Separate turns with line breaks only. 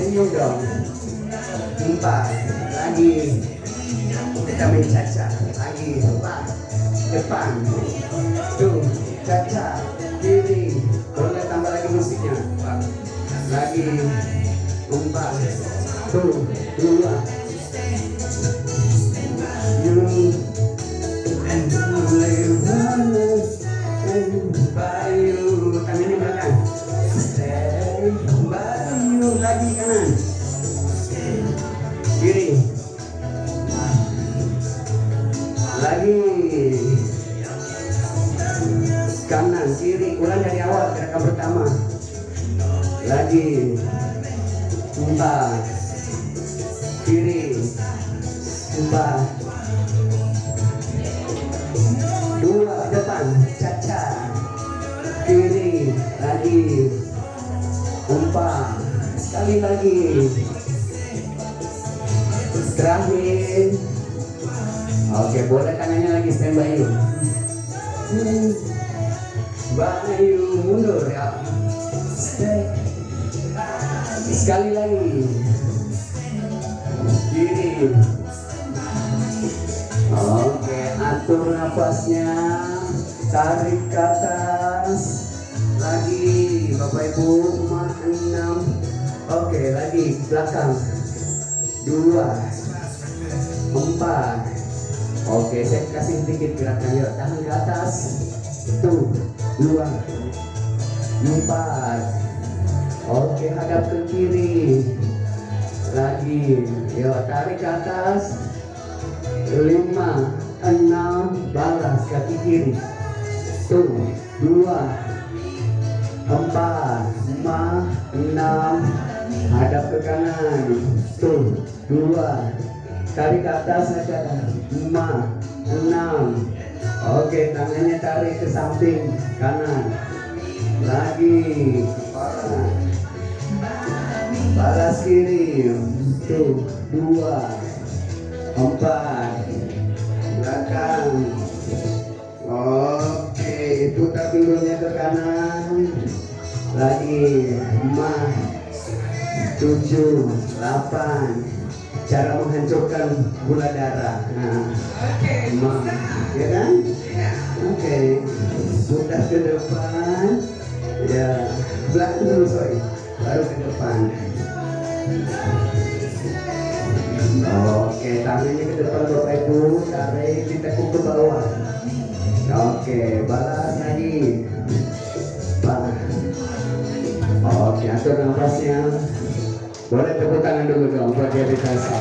senyum dong. 4 lagi, kita main caca lagi. 4 depan tuh, caca kiri, boleh tambah lagi musiknya. 4 lagi, 4 tuh, 2 you by you, tangannya belakang. Stay by you, lagi kanan, kiri, lagi kanan, kiri. Ulang dari awal gerakan pertama. Lagi 4 kiri, 4 2 depan, caca kiri, lagi 4 sekali lagi, terakhir. Oke, boleh tangannya lagi standby yuk. Bayu mundur ya. Sekali lagi, kiri. Oke, atur nafasnya, tarik ke atas. Lagi, Bapak Ibu, 6. Oke, lagi belakang. 2 4. Oke, saya kasih sedikit gerakannya. Tangan ke atas. Tuh, 2 4. Oke, hadap ke kiri. Lagi, yuk tarik ke atas. 5 6, balas kaki kiri. Tuh, 2 4 5 6, hadap ke kanan. Tuh, 2 tarik ke atas saja. 5 6. Oke, tangannya tarik ke samping kanan. Lagi kepala, balas kiri. Tuh, 2 4 belakang. Oke, putar pinggulnya ke kanan. Lagi 5 7 8. Cara menghancurkan gula darah. Nah, 5, ya kan? Oke, putar ke depan. Ya, belakang dulu, sorry, baru ke depan. Oke, tangannya ke depan Bapak Ibu, tarik, ditekuk ke bawah. Oke, balas lagi. Oke, atur nafasnya. Boleh tepuk tangan dulu dong buat dia. Terima kasih.